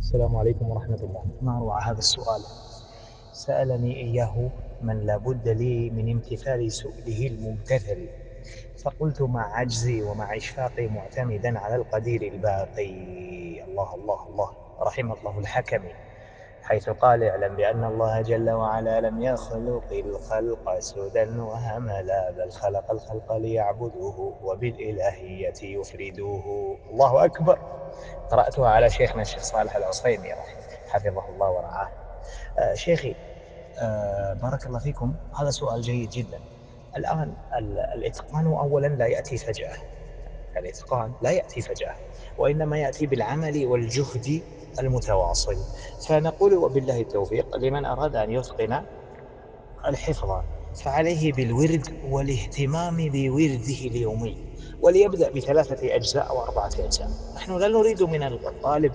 السلام عليكم ورحمة الله. ما أروع هذا السؤال. سألني إياه من لا بد لي من امتثال سؤله الممتثل، فقلت مع عجزي ومع إشفاقي معتمدا على القدير الباقي. الله الله الله. رحم الله الحكم حيث قال: اعلم بأن الله جل وعلا لم يخلق الخلق سدى وهملا، بل خلق الخلق ليعبدوه وبالإلهية يفردوه. الله أكبر. قرأتها على شيخنا الشيخ صالح العصيمي حفظه الله ورعاه. شيخي، بارك الله فيكم، هذا سؤال جيد جدا. الآن الإتقان أولا لا يأتي فجأة. الإتقان لا يأتي فجأة، وإنما يأتي بالعمل والجهد المتواصل. فنقول وبالله التوفيق لمن أراد أن يتقن الحفظ، فعليه بالورد والاهتمام بورده اليومي، وليبدأ بثلاثة أجزاء أو أربعة أجزاء. نحن لا نريد من الطالب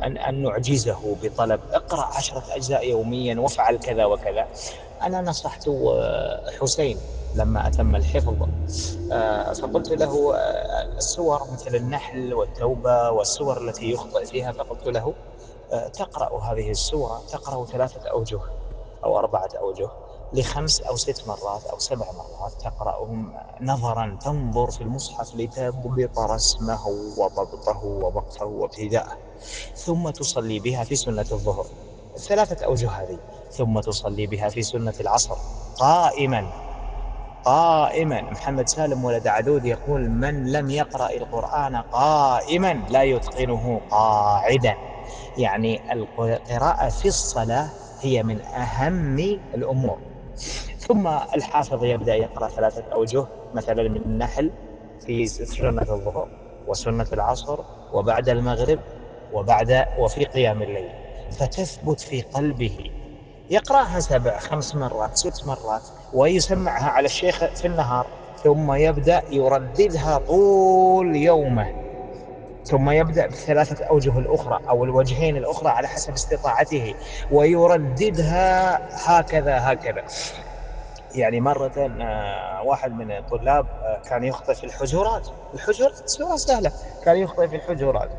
أن نعجزه بطلب اقرأ 10 أجزاء يوميا وافعل كذا وكذا. أنا نصحت حسين لما أتم الحفظ، فقلت له السور مثل النحل والتوبة والسور التي يخطئ فيها، فقلت له تقرأ هذه السورة، تقرأ 3 أوجه أو 4 أوجه ل5 أو 6 مرات أو 7 مرات، تقرأهم نظرا، تنظر في المصحف لتضبط رسمه وضبطه ووقفه وابتداءه، ثم تصلي بها في سنة الظهر 3 أوجه هذه، ثم تصلي بها في سنة العصر قائما. قائما. محمد سالم ولد عدود يقول: من لم يقرأ القرآن قائما لا يتقنه قاعدا. يعني القراءة في الصلاة هي من أهم الأمور. ثم الحافظ يبدأ يقرأ 3 أوجه مثلا من النحل في سنة الظهر وسنة العصر وبعد المغرب وفي قيام الليل، فتثبت في قلبه. يقرأها 7 5 مرات 6 مرات ويسمعها على الشيخ في النهار، ثم يبدأ يرددها طول يومه، ثم يبدأ ب3 أوجه الأخرى أو الوجهين الأخرى على حسب استطاعته ويرددها هكذا هكذا. يعني مرة واحد من الطلاب كان يخطئ في الحجرات. سورة سهلة، كان يخطئ في الحجرات،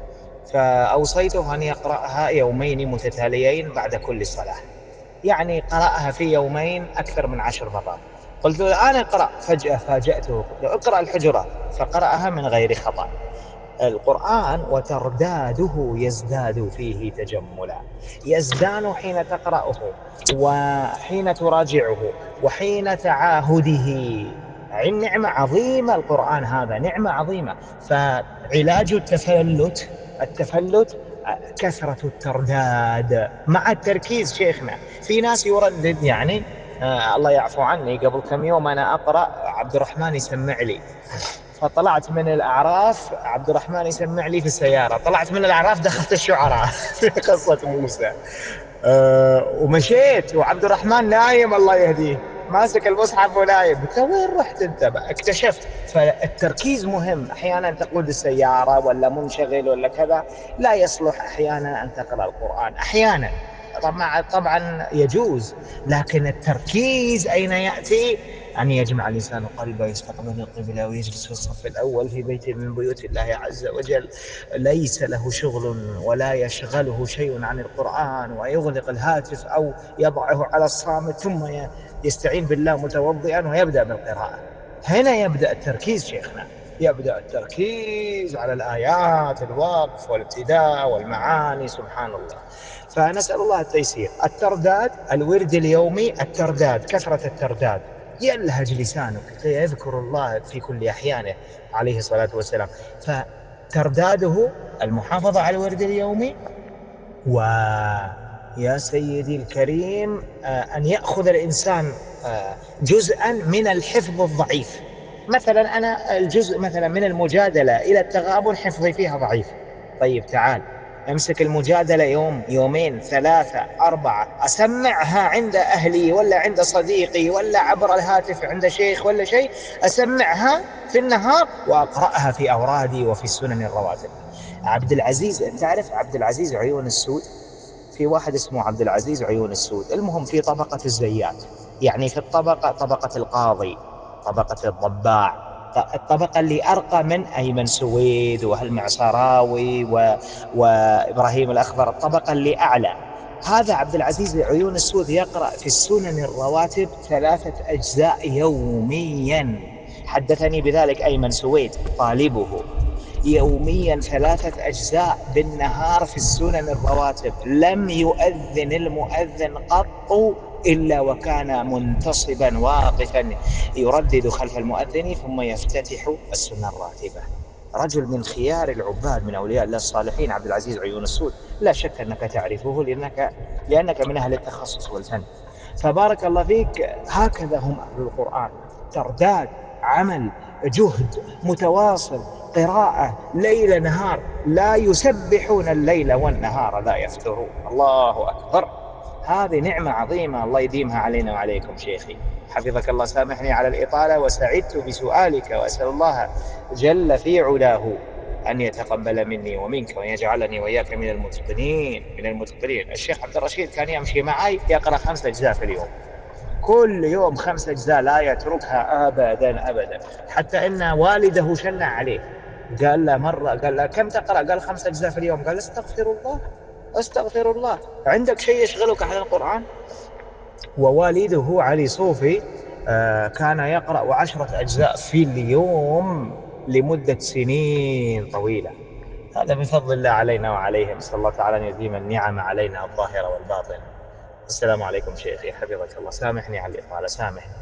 فأوصيته أن يقرأها يومين متتاليين بعد كل صلاة. يعني قرأها في يومين أكثر من 10 مرات. قلت له الآن اقرأ، فجأة فاجأته، قلت له اقرأ الحجرات، فقرأها من غير خطأ. القرآن وترداده يزداد فيه تجملا، يزدان حين تقرأه وحين تراجعه وحين تعاهده. نعمة عظيمة القرآن، هذا نعمة عظيمة. فعلاج التفلت كثرة الترداد مع التركيز. شيخنا في ناس يردد، يعني الله يعفو عني، قبل كم يوم أنا أقرأ عبد الرحمن يسمع لي، فطلعت من الأعراف عبد الرحمن يسمع لي في السيارة، طلعت من الأعراف دخلت الشعراء في قصة موسى. ومشيت وعبد الرحمن نايم الله يهديه، ماسك المصحف ونايم. قلت له وين رحت انت؟ اكتشفت. فالتركيز مهم. احيانا تقود السيارة ولا منشغل ولا كذا، لا يصلح احيانا ان تقرأ القرآن. احيانا طبعا يجوز، لكن التركيز اين يأتي؟ أن يجمع الإنسان قلبه، يستقبل القبلة، ويجلس في الصف الأول في بيت من بيوت الله عز وجل، ليس له شغل ولا يشغله شيء عن القرآن، ويغلق الهاتف أو يضعه على الصامت، ثم يستعين بالله متوضئا ويبدأ بالقراءة. هنا يبدأ التركيز شيخنا، يبدأ التركيز على الآيات، الوقف والابتداء والمعاني. سبحان الله. فنسأل الله التيسير. الترداد، الورد اليومي، الترداد، كثرة الترداد، يلهج لسانك يذكر الله في كل أحيانه عليه الصلاة والسلام. فترداده المحافظة على الورد اليومي، ويا سيدي الكريم أن يأخذ الإنسان جزءا من الحفظ الضعيف. مثلا أنا الجزء مثلا من المجادلة إلى التغابن حفظي فيها ضعيف. طيب تعال امسك المجادلة يوم يومين 3 4، أسمعها عند أهلي ولا عند صديقي ولا عبر الهاتف عند شيخ ولا شيء، أسمعها في النهار وأقرأها في أورادي وفي السنن الرواتب. عبد العزيز، تعرف عبد العزيز عيون السود؟ في واحد اسمه عبد العزيز عيون السود. المهم في طبقة الزيات، يعني في طبقة القاضي، طبقة الضباع، الطبقة اللي أرقى من أيمن سويد والمعصراوي وإبراهيم الأخضر، الطبقة اللي أعلى. هذا عبد العزيز عيون السود يقرأ في السنن الرواتب 3 أجزاء يوميا. حدثني بذلك أيمن سويد طالبه، يوميا 3 أجزاء بالنهار في السنن الرواتب. لم يؤذن المؤذن قط إلا وكان منتصبا واقفا يردد خلف المؤذن ثم يفتتح السنة الراتبة. رجل من خيار العباد من أولياء الله الصالحين عبد العزيز عيون السود، لا شك أنك تعرفه لأنك من أهل التخصص والفن. فبارك الله فيك، هكذا هم أهل القرآن، ترداد، عمل، جهد متواصل، قراءة ليل نهار، لا يسبحون الليل والنهار لا يفترون. الله أكبر، هذه نعمة عظيمة، الله يديمها علينا وعليكم شيخي حفظك الله. سامحني على الإطالة، وسعدت بسؤالك، وأسأل الله جل في علاه أن يتقبل مني ومنك، ويجعلني وإياك من المتقنين. الشيخ عبد الرشيد كان يمشي معي يقرأ 5 أجزاء في اليوم، كل يوم 5 أجزاء لا يتركها أبدا أبدا. حتى إن والده شنع عليه، قال له مرة، قال له كم تقرأ؟ قال 5 أجزاء في اليوم. قال استغفر الله، عندك شيء يشغلك عن القرآن؟ ووالده علي صوفي كان يقرأ 10 أجزاء في اليوم لمدة سنين طويلة. هذا من فضل الله علينا وعليهم، نسأل الله تعالى أن يديم النعم علينا الظاهرة والباطنة. السلام عليكم شيخي حفظك الله، سامحني على الإطالة، سامحني.